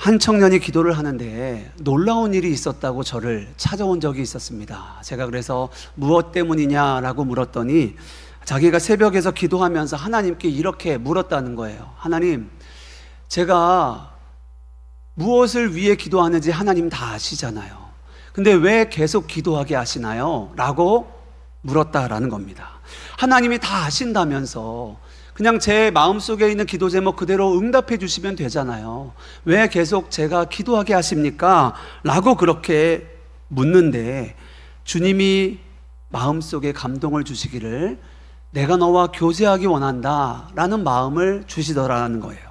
한 청년이 기도를 하는데 놀라운 일이 있었다고 저를 찾아온 적이 있었습니다. 제가 그래서 무엇 때문이냐라고 물었더니 자기가 새벽에서 기도하면서 하나님께 이렇게 물었다는 거예요. 하나님, 제가 무엇을 위해 기도하는지 하나님 다 아시잖아요. 근데 왜 계속 기도하게 하시나요? 라고 물었다라는 겁니다. 하나님이 다 아신다면서 그냥 제 마음속에 있는 기도 제목 그대로 응답해 주시면 되잖아요. 왜 계속 제가 기도하게 하십니까? 라고 그렇게 묻는데 주님이 마음속에 감동을 주시기를 내가 너와 교제하기 원한다 라는 마음을 주시더라는 거예요.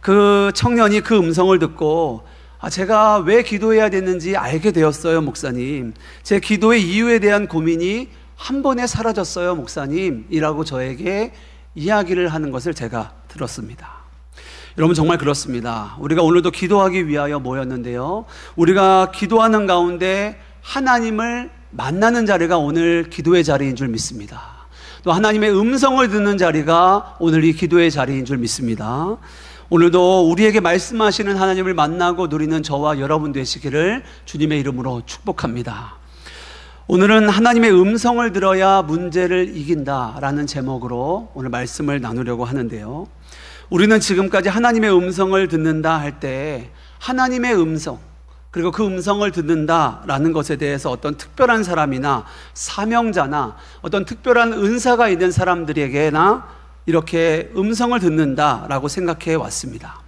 그 청년이 그 음성을 듣고 제가 왜 기도해야 되는지 알게 되었어요, 목사님. 제 기도의 이유에 대한 고민이 한 번에 사라졌어요, 목사님 이라고 저에게 이야기를 하는 것을 제가 들었습니다. 여러분, 정말 그렇습니다. 우리가 오늘도 기도하기 위하여 모였는데요, 우리가 기도하는 가운데 하나님을 만나는 자리가 오늘 기도의 자리인 줄 믿습니다. 또 하나님의 음성을 듣는 자리가 오늘 이 기도의 자리인 줄 믿습니다. 오늘도 우리에게 말씀하시는 하나님을 만나고 누리는 저와 여러분 되시기를 주님의 이름으로 축복합니다. 오늘은 하나님의 음성을 들어야 문제를 이긴다라는 제목으로 오늘 말씀을 나누려고 하는데요, 우리는 지금까지 하나님의 음성을 듣는다 할 때 하나님의 음성, 그리고 그 음성을 듣는다라는 것에 대해서 어떤 특별한 사람이나 사명자나 어떤 특별한 은사가 있는 사람들에게나 이렇게 음성을 듣는다라고 생각해 왔습니다.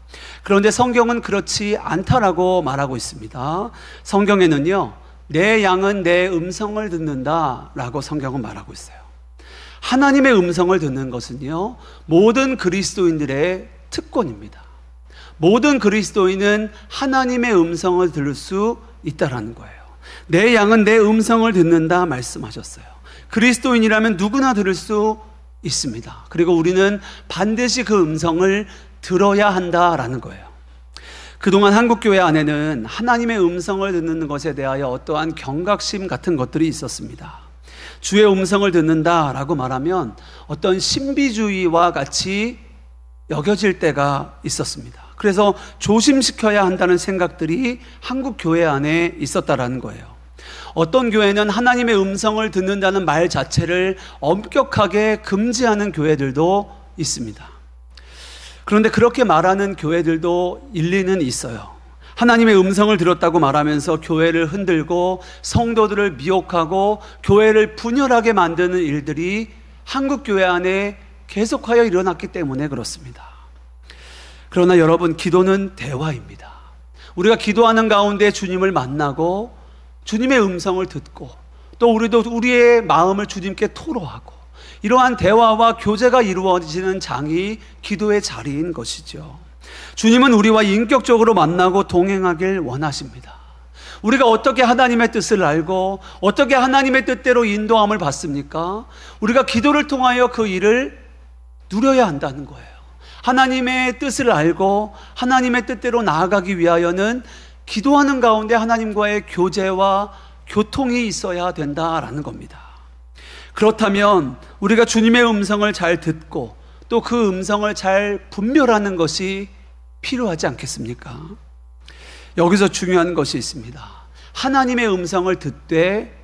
그런데 성경은 그렇지 않다라고 말하고 있습니다. 성경에는요, 내 양은 내 음성을 듣는다 라고 성경은 말하고 있어요. 하나님의 음성을 듣는 것은요, 모든 그리스도인들의 특권입니다. 모든 그리스도인은 하나님의 음성을 들을 수 있다라는 거예요. 내 양은 내 음성을 듣는다 말씀하셨어요. 그리스도인이라면 누구나 들을 수 있습니다. 그리고 우리는 반드시 그 음성을 들어야 한다라는 거예요. 그동안 한국교회 안에는 하나님의 음성을 듣는 것에 대하여 어떠한 경각심 같은 것들이 있었습니다. 주의 음성을 듣는다라고 말하면 어떤 신비주의와 같이 여겨질 때가 있었습니다. 그래서 조심시켜야 한다는 생각들이 한국교회 안에 있었다라는 거예요. 어떤 교회는 하나님의 음성을 듣는다는 말 자체를 엄격하게 금지하는 교회들도 있습니다. 그런데 그렇게 말하는 교회들도 일리는 있어요. 하나님의 음성을 들었다고 말하면서 교회를 흔들고 성도들을 미혹하고 교회를 분열하게 만드는 일들이 한국교회 안에 계속하여 일어났기 때문에 그렇습니다. 그러나 여러분, 기도는 대화입니다. 우리가 기도하는 가운데 주님을 만나고 주님의 음성을 듣고 또 우리도 우리의 마음을 주님께 토로하고 이러한 대화와 교제가 이루어지는 장이 기도의 자리인 것이죠. 주님은 우리와 인격적으로 만나고 동행하길 원하십니다. 우리가 어떻게 하나님의 뜻을 알고 어떻게 하나님의 뜻대로 인도함을 받습니까? 우리가 기도를 통하여 그 일을 누려야 한다는 거예요. 하나님의 뜻을 알고 하나님의 뜻대로 나아가기 위하여는 기도하는 가운데 하나님과의 교제와 교통이 있어야 된다라는 겁니다. 그렇다면 우리가 주님의 음성을 잘 듣고 또 그 음성을 잘 분별하는 것이 필요하지 않겠습니까? 여기서 중요한 것이 있습니다. 하나님의 음성을 듣되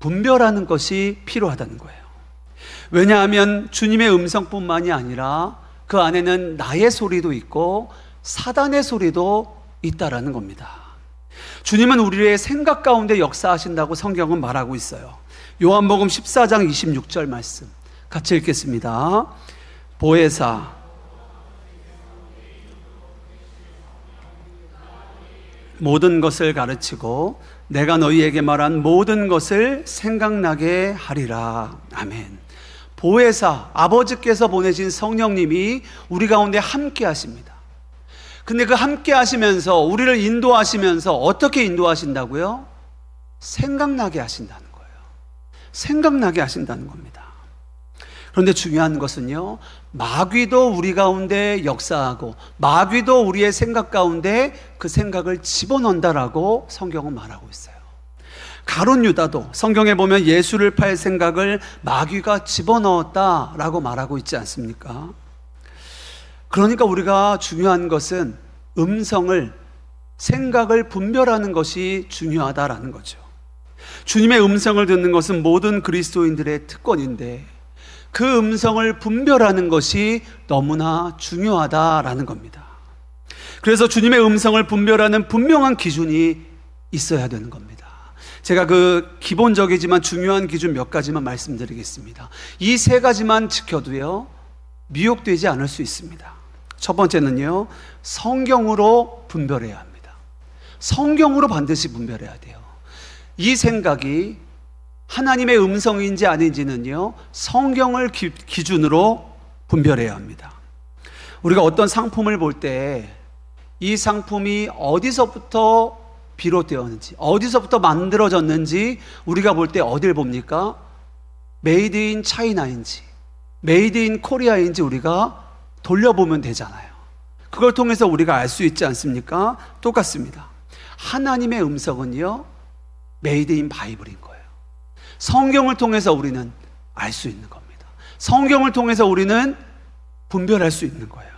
분별하는 것이 필요하다는 거예요. 왜냐하면 주님의 음성뿐만이 아니라 그 안에는 나의 소리도 있고 사단의 소리도 있다라는 겁니다. 주님은 우리의 생각 가운데 역사하신다고 성경은 말하고 있어요. 요한복음 14장 26절 말씀 같이 읽겠습니다. 보혜사 모든 것을 가르치고 내가 너희에게 말한 모든 것을 생각나게 하리라. 아멘. 보혜사, 아버지께서 보내신 성령님이 우리 가운데 함께 하십니다. 근데 그 함께 하시면서 우리를 인도하시면서 어떻게 인도하신다고요? 생각나게 하신다는 거예요. 생각나게 하신다는 겁니다. 그런데 중요한 것은요, 마귀도 우리 가운데 역사하고 마귀도 우리의 생각 가운데 그 생각을 집어넣는다라고 성경은 말하고 있어요. 가룟 유다도 성경에 보면 예수를 팔 생각을 마귀가 집어넣었다라고 말하고 있지 않습니까? 그러니까 우리가 중요한 것은 음성을 생각을 분별하는 것이 중요하다라는 거죠. 주님의 음성을 듣는 것은 모든 그리스도인들의 특권인데 그 음성을 분별하는 것이 너무나 중요하다라는 겁니다. 그래서 주님의 음성을 분별하는 분명한 기준이 있어야 되는 겁니다. 제가 그 기본적이지만 중요한 기준 몇 가지만 말씀드리겠습니다. 이 세 가지만 지켜도요, 미혹되지 않을 수 있습니다. 첫 번째는요, 성경으로 분별해야 합니다. 성경으로 반드시 분별해야 돼요. 이 생각이 하나님의 음성인지 아닌지는요, 성경을 기준으로 분별해야 합니다. 우리가 어떤 상품을 볼 때 이 상품이 어디서부터 비롯되었는지, 어디서부터 만들어졌는지 우리가 볼 때 어딜 봅니까? 메이드 인 차이나인지 메이드 인 코리아인지 우리가 돌려보면 되잖아요. 그걸 통해서 우리가 알 수 있지 않습니까? 똑같습니다. 하나님의 음성은요, 메이드 인 바이블인 거예요. 성경을 통해서 우리는 알 수 있는 겁니다. 성경을 통해서 우리는 분별할 수 있는 거예요.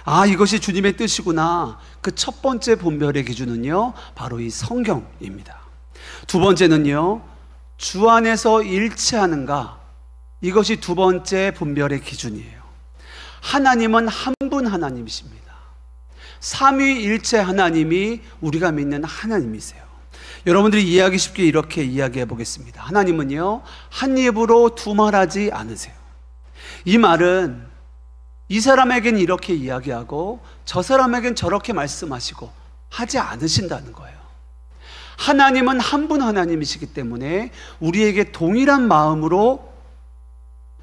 아, 이것이 주님의 뜻이구나. 그 첫 번째 분별의 기준은요, 바로 이 성경입니다. 두 번째는요, 주 안에서 일치하는가. 이것이 두 번째 분별의 기준이에요. 하나님은 한 분 하나님이십니다. 삼위일체 하나님이 우리가 믿는 하나님이세요. 여러분들이 이해하기 쉽게 이렇게 이야기해 보겠습니다. 하나님은요, 한 입으로 두 말하지 않으세요. 이 말은 이 사람에겐 이렇게 이야기하고 저 사람에겐 저렇게 말씀하시고 하지 않으신다는 거예요. 하나님은 한 분 하나님이시기 때문에 우리에게 동일한 마음으로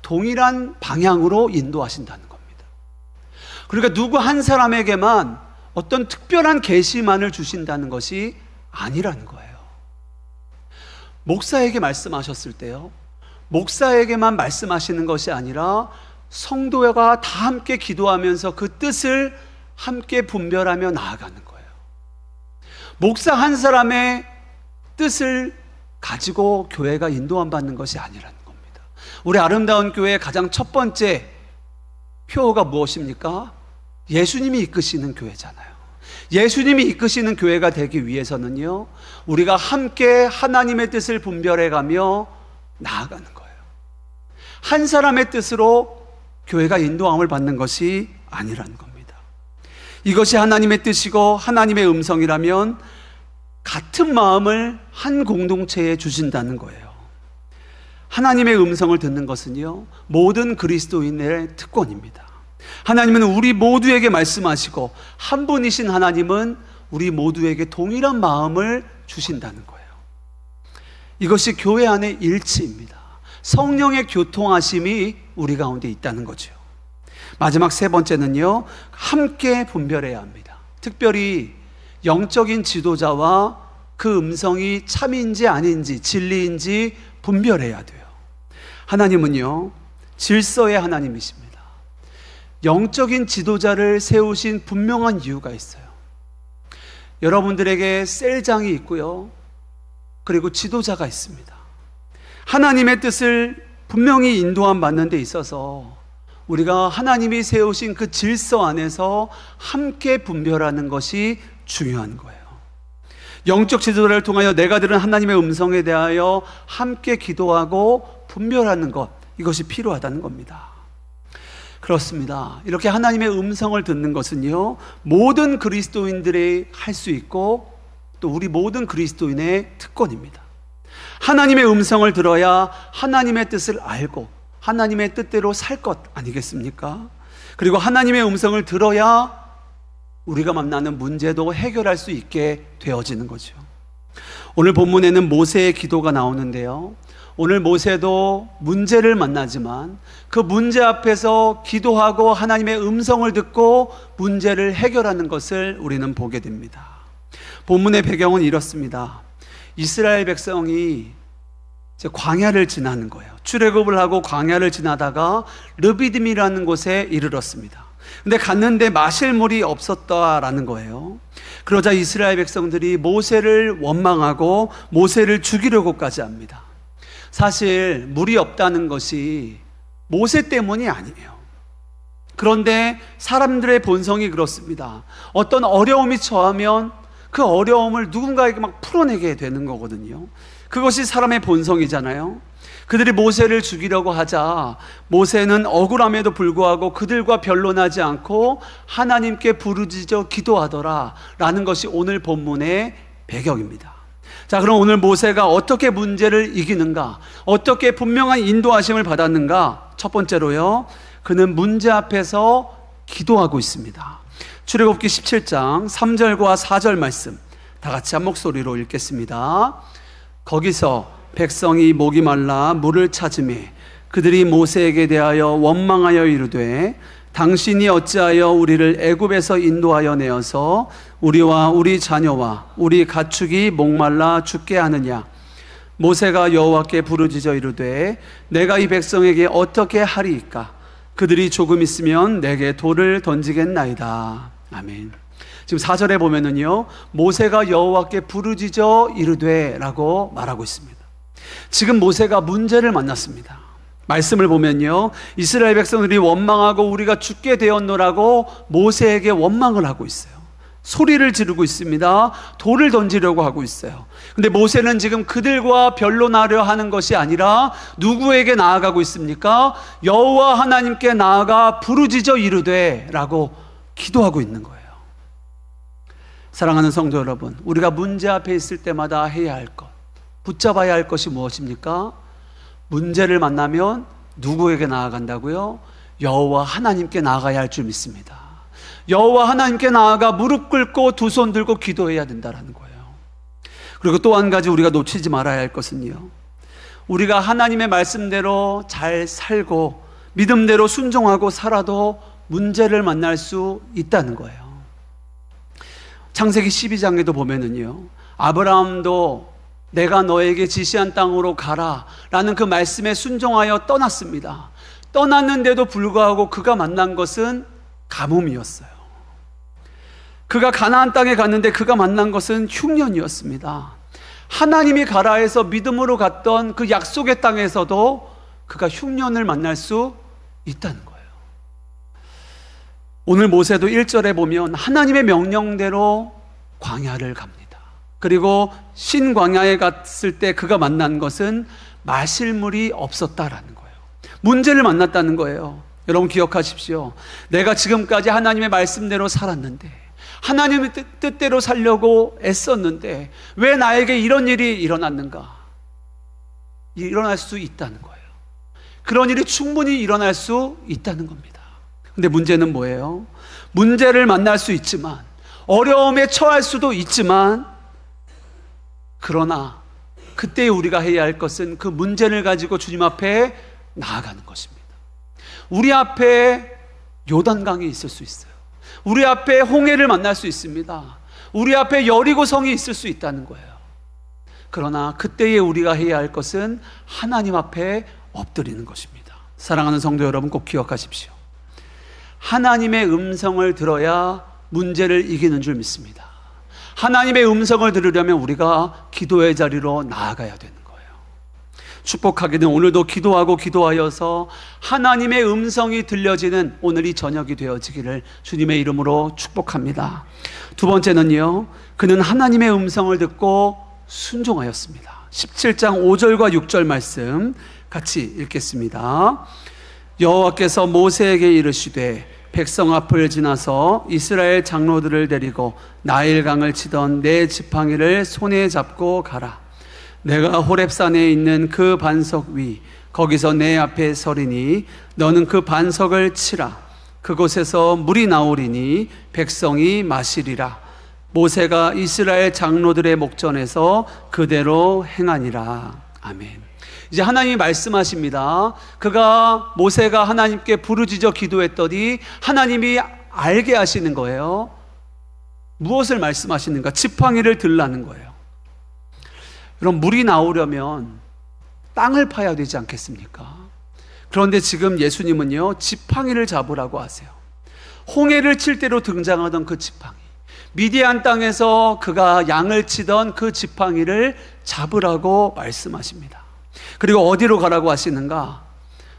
동일한 방향으로 인도하신다는 겁니다. 그러니까 누구 한 사람에게만 어떤 특별한 계시만을 주신다는 것이 아니라는 거예요. 목사에게 말씀하셨을 때요, 목사에게만 말씀하시는 것이 아니라 성도가 다 함께 기도하면서 그 뜻을 함께 분별하며 나아가는 거예요. 목사 한 사람의 뜻을 가지고 교회가 인도함 받는 것이 아니라는 겁니다. 우리 아름다운 교회의 가장 첫 번째 표어가 무엇입니까? 예수님이 이끄시는 교회잖아요. 예수님이 이끄시는 교회가 되기 위해서는요, 우리가 함께 하나님의 뜻을 분별해가며 나아가는 거예요. 한 사람의 뜻으로 교회가 인도함을 받는 것이 아니라는 겁니다. 이것이 하나님의 뜻이고 하나님의 음성이라면 같은 마음을 한 공동체에 주신다는 거예요. 하나님의 음성을 듣는 것은요, 모든 그리스도인의 특권입니다. 하나님은 우리 모두에게 말씀하시고 한 분이신 하나님은 우리 모두에게 동일한 마음을 주신다는 거예요. 이것이 교회 안의 일치입니다. 성령의 교통하심이 우리 가운데 있다는 거죠. 마지막 세 번째는요, 함께 분별해야 합니다. 특별히 영적인 지도자와 그 음성이 참인지 아닌지, 진리인지 분별해야 돼요. 하나님은요, 질서의 하나님이십니다. 영적인 지도자를 세우신 분명한 이유가 있어요. 여러분들에게 셀장이 있고요, 그리고 지도자가 있습니다. 하나님의 뜻을 분명히 인도함 받는 데 있어서 우리가 하나님이 세우신 그 질서 안에서 함께 분별하는 것이 중요한 거예요. 영적 지도자를 통하여 내가 들은 하나님의 음성에 대하여 함께 기도하고 분별하는 것, 이것이 필요하다는 겁니다. 그렇습니다. 이렇게 하나님의 음성을 듣는 것은요, 모든 그리스도인들이 할 수 있고 또 우리 모든 그리스도인의 특권입니다. 하나님의 음성을 들어야 하나님의 뜻을 알고 하나님의 뜻대로 살 것 아니겠습니까? 그리고 하나님의 음성을 들어야 우리가 만나는 문제도 해결할 수 있게 되어지는 거죠. 오늘 본문에는 모세의 기도가 나오는데요, 오늘 모세도 문제를 만나지만 그 문제 앞에서 기도하고 하나님의 음성을 듣고 문제를 해결하는 것을 우리는 보게 됩니다. 본문의 배경은 이렇습니다. 이스라엘 백성이 이제 광야를 지나는 거예요. 출애굽을 하고 광야를 지나다가 르비딤이라는 곳에 이르렀습니다. 근데 갔는데 마실 물이 없었다라는 거예요. 그러자 이스라엘 백성들이 모세를 원망하고 모세를 죽이려고까지 합니다. 사실 물이 없다는 것이 모세 때문이 아니에요. 그런데 사람들의 본성이 그렇습니다. 어떤 어려움이 처하면 그 어려움을 누군가에게 막 풀어내게 되는 거거든요. 그것이 사람의 본성이잖아요. 그들이 모세를 죽이려고 하자 모세는 억울함에도 불구하고 그들과 변론하지 않고 하나님께 부르짖어 기도하더라 라는 것이 오늘 본문의 배경입니다. 자, 그럼 오늘 모세가 어떻게 문제를 이기는가, 어떻게 분명한 인도하심을 받았는가? 첫 번째로요, 그는 문제 앞에서 기도하고 있습니다. 출애굽기 17장 3절과 4절 말씀 다 같이 한 목소리로 읽겠습니다. 거기서 백성이 목이 말라 물을 찾으매 그들이 모세에게 대하여 원망하여 이르되 당신이 어찌하여 우리를 애굽에서 인도하여 내어서 우리와 우리 자녀와 우리 가축이 목말라 죽게 하느냐. 모세가 여호와께 부르짖어 이르되 내가 이 백성에게 어떻게 하리이까? 그들이 조금 있으면 내게 돌을 던지겠나이다. 아멘. 지금 4절에 보면은요, 모세가 여호와께 부르짖어 이르되 라고 말하고 있습니다. 지금 모세가 문제를 만났습니다. 말씀을 보면요, 이스라엘 백성들이 원망하고 우리가 죽게 되었노라고 모세에게 원망을 하고 있어요. 소리를 지르고 있습니다. 돌을 던지려고 하고 있어요. 근데 모세는 지금 그들과 변론하려 하는 것이 아니라 누구에게 나아가고 있습니까? 여호와 하나님께 나아가 부르짖어 이르되 라고 기도하고 있는 거예요. 사랑하는 성도 여러분, 우리가 문제 앞에 있을 때마다 해야 할 것, 붙잡아야 할 것이 무엇입니까? 문제를 만나면 누구에게 나아간다고요? 여호와 하나님께 나아가야 할 줄 믿습니다. 여호와 하나님께 나아가 무릎 꿇고 두 손 들고 기도해야 된다는 거예요. 그리고 또 한 가지 우리가 놓치지 말아야 할 것은요, 우리가 하나님의 말씀대로 잘 살고 믿음대로 순종하고 살아도 문제를 만날 수 있다는 거예요. 창세기 12장에도 보면은요, 아브라함도 내가 너에게 지시한 땅으로 가라 라는 그 말씀에 순종하여 떠났습니다. 떠났는데도 불구하고 그가 만난 것은 가뭄이었어요. 그가 가나안 땅에 갔는데 그가 만난 것은 흉년이었습니다. 하나님이 가라 해서 믿음으로 갔던 그 약속의 땅에서도 그가 흉년을 만날 수 있다는 거예요. 오늘 모세도 1절에 보면 하나님의 명령대로 광야를 갑니다. 그리고 신광야에 갔을 때 그가 만난 것은 마실 물이 없었다라는 거예요. 문제를 만났다는 거예요. 여러분 기억하십시오. 내가 지금까지 하나님의 말씀대로 살았는데, 하나님의 뜻대로 살려고 애썼는데 왜 나에게 이런 일이 일어났는가? 일어날 수 있다는 거예요. 그런 일이 충분히 일어날 수 있다는 겁니다. 근데 문제는 뭐예요? 문제를 만날 수 있지만, 어려움에 처할 수도 있지만, 그러나 그때 우리가 해야 할 것은 그 문제를 가지고 주님 앞에 나아가는 것입니다. 우리 앞에 요단강이 있을 수 있어요. 우리 앞에 홍해를 만날 수 있습니다. 우리 앞에 여리고성이 있을 수 있다는 거예요. 그러나 그때에 우리가 해야 할 것은 하나님 앞에 엎드리는 것입니다. 사랑하는 성도 여러분, 꼭 기억하십시오. 하나님의 음성을 들어야 문제를 이기는 줄 믿습니다. 하나님의 음성을 들으려면 우리가 기도의 자리로 나아가야 되는 거예요. 축복하기는 오늘도 기도하고 기도하여서 하나님의 음성이 들려지는 오늘이 저녁이 되어지기를 주님의 이름으로 축복합니다. 두 번째는요, 그는 하나님의 음성을 듣고 순종하였습니다. 17장 5절과 6절 말씀 같이 읽겠습니다. 여호와께서 모세에게 이르시되 백성 앞을 지나서 이스라엘 장로들을 데리고 나일강을 치던 내 지팡이를 손에 잡고 가라. 내가 호렙산에 있는 그 반석 위 거기서 내 앞에 서리니 너는 그 반석을 치라. 그곳에서 물이 나오리니 백성이 마시리라. 모세가 이스라엘 장로들의 목전에서 그대로 행하니라. 아멘. 이제 하나님이 말씀하십니다. 모세가 하나님께 부르짖어 기도했더니 하나님이 알게 하시는 거예요. 무엇을 말씀하시는가? 지팡이를 들라는 거예요. 그럼 물이 나오려면 땅을 파야 되지 않겠습니까? 그런데 지금 예수님은요, 지팡이를 잡으라고 하세요. 홍해를 칠 때로 등장하던 그 지팡이, 미디안 땅에서 그가 양을 치던 그 지팡이를 잡으라고 말씀하십니다. 그리고 어디로 가라고 하시는가?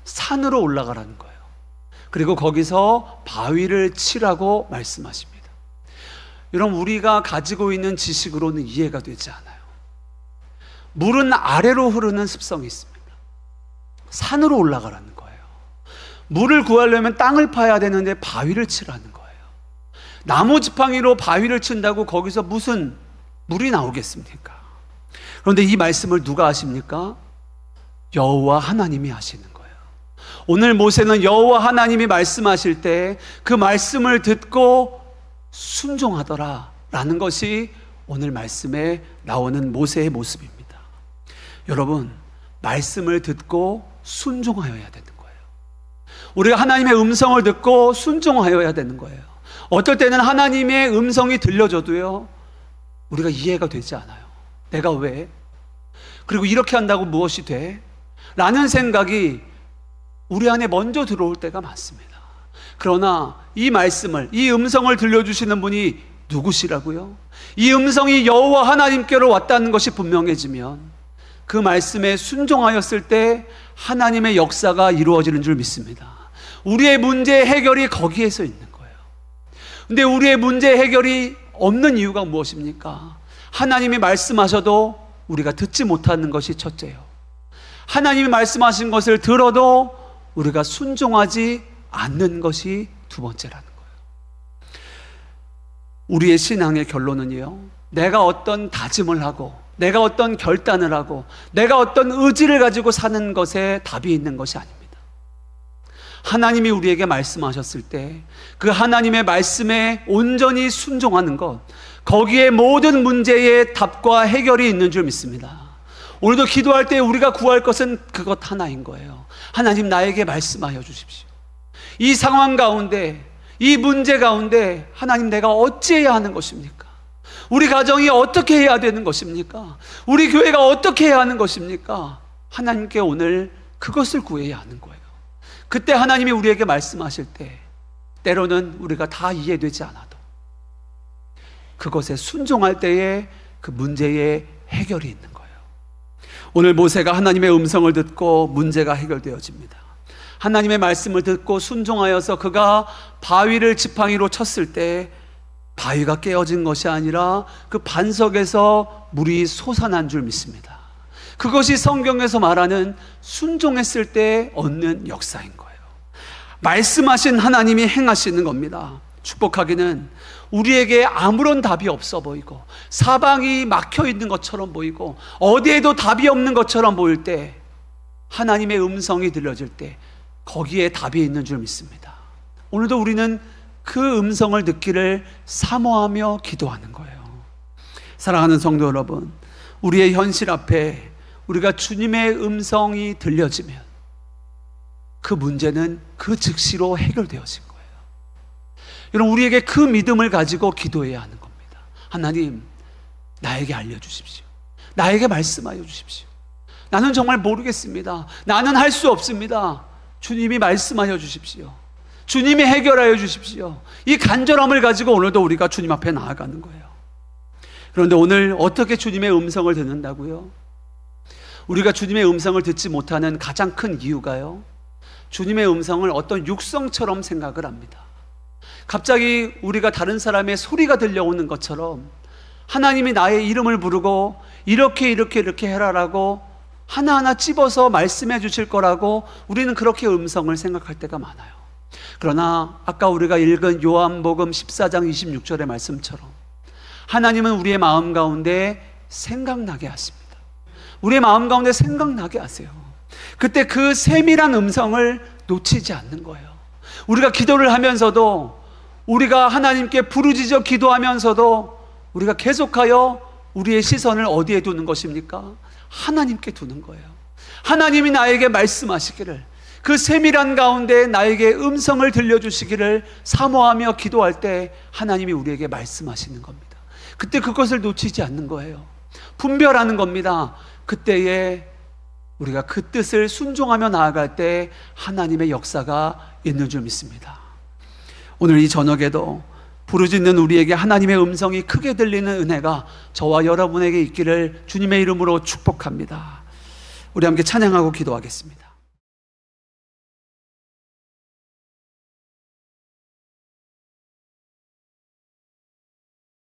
산으로 올라가라는 거예요. 그리고 거기서 바위를 치라고 말씀하십니다. 여러분, 우리가 가지고 있는 지식으로는 이해가 되지 않아요. 물은 아래로 흐르는 습성이 있습니다. 산으로 올라가라는 거예요. 물을 구하려면 땅을 파야 되는데 바위를 치라는 거예요. 나무 지팡이로 바위를 친다고 거기서 무슨 물이 나오겠습니까? 그런데 이 말씀을 누가 하십니까? 여호와 하나님이 하시는 거예요. 오늘 모세는 여호와 하나님이 말씀하실 때 그 말씀을 듣고 순종하더라 라는 것이 오늘 말씀에 나오는 모세의 모습입니다. 여러분, 말씀을 듣고 순종하여야 되는 거예요. 우리가 하나님의 음성을 듣고 순종하여야 되는 거예요. 어떨 때는 하나님의 음성이 들려줘도요, 우리가 이해가 되지 않아요. 내가 왜? 그리고 이렇게 한다고 무엇이 돼? 라는 생각이 우리 안에 먼저 들어올 때가 많습니다. 그러나 이 말씀을, 이 음성을 들려주시는 분이 누구시라고요? 이 음성이 여호와 하나님께로 왔다는 것이 분명해지면 그 말씀에 순종하였을 때 하나님의 역사가 이루어지는 줄 믿습니다. 우리의 문제 해결이 거기에서 있는 거예요. 근데 우리의 문제 해결이 없는 이유가 무엇입니까? 하나님이 말씀하셔도 우리가 듣지 못하는 것이 첫째요. 하나님이 말씀하신 것을 들어도 우리가 순종하지 않는 것이 두 번째라는 거예요. 우리의 신앙의 결론은요, 내가 어떤 다짐을 하고, 내가 어떤 결단을 하고, 내가 어떤 의지를 가지고 사는 것에 답이 있는 것이 아닙니다. 하나님이 우리에게 말씀하셨을 때 그 하나님의 말씀에 온전히 순종하는 것, 거기에 모든 문제의 답과 해결이 있는 줄 믿습니다. 오늘도 기도할 때 우리가 구할 것은 그것 하나인 거예요. 하나님, 나에게 말씀하여 주십시오. 이 상황 가운데, 이 문제 가운데 하나님, 내가 어찌해야 하는 것입니까? 우리 가정이 어떻게 해야 되는 것입니까? 우리 교회가 어떻게 해야 하는 것입니까? 하나님께 오늘 그것을 구해야 하는 거예요. 그때 하나님이 우리에게 말씀하실 때 때로는 우리가 다 이해되지 않아도 그것에 순종할 때에 그 문제의 해결이 있는 거예요. 오늘 모세가 하나님의 음성을 듣고 문제가 해결되어집니다. 하나님의 말씀을 듣고 순종하여서 그가 바위를 지팡이로 쳤을 때 바위가 깨어진 것이 아니라 그 반석에서 물이 솟아난 줄 믿습니다. 그것이 성경에서 말하는 순종했을 때 얻는 역사인 거예요. 말씀하신 하나님이 행하시는 겁니다. 축복하기는 우리에게 아무런 답이 없어 보이고 사방이 막혀 있는 것처럼 보이고 어디에도 답이 없는 것처럼 보일 때 하나님의 음성이 들려질 때 거기에 답이 있는 줄 믿습니다. 오늘도 우리는 그 음성을 듣기를 사모하며 기도하는 거예요. 사랑하는 성도 여러분, 우리의 현실 앞에 우리가 주님의 음성이 들려지면 그 문제는 그 즉시로 해결되어진 거예요. 여러분, 우리에게 그 믿음을 가지고 기도해야 하는 겁니다. 하나님, 나에게 알려주십시오. 나에게 말씀하여 주십시오. 나는 정말 모르겠습니다. 나는 할 수 없습니다. 주님이 말씀하여 주십시오. 주님이 해결하여 주십시오. 이 간절함을 가지고 오늘도 우리가 주님 앞에 나아가는 거예요. 그런데 오늘 어떻게 주님의 음성을 듣는다고요? 우리가 주님의 음성을 듣지 못하는 가장 큰 이유가요, 주님의 음성을 어떤 육성처럼 생각을 합니다. 갑자기 우리가 다른 사람의 소리가 들려오는 것처럼 하나님이 나의 이름을 부르고 이렇게 해라라고 하나하나 찝어서 말씀해 주실 거라고 우리는 그렇게 음성을 생각할 때가 많아요. 그러나 아까 우리가 읽은 요한복음 14장 26절의 말씀처럼 하나님은 우리의 마음 가운데 생각나게 하십니다. 우리의 마음 가운데 생각나게 하세요. 그때 그 세밀한 음성을 놓치지 않는 거예요. 우리가 기도를 하면서도, 우리가 하나님께 부르짖어 기도하면서도 우리가 계속하여 우리의 시선을 어디에 두는 것입니까? 하나님께 두는 거예요. 하나님이 나에게 말씀하시기를, 그 세밀한 가운데 나에게 음성을 들려주시기를 사모하며 기도할 때 하나님이 우리에게 말씀하시는 겁니다. 그때 그것을 놓치지 않는 거예요. 분별하는 겁니다. 그때에 우리가 그 뜻을 순종하며 나아갈 때 하나님의 역사가 있는 줄 믿습니다. 오늘 이 저녁에도 부르짖는 우리에게 하나님의 음성이 크게 들리는 은혜가 저와 여러분에게 있기를 주님의 이름으로 축복합니다. 우리 함께 찬양하고 기도하겠습니다.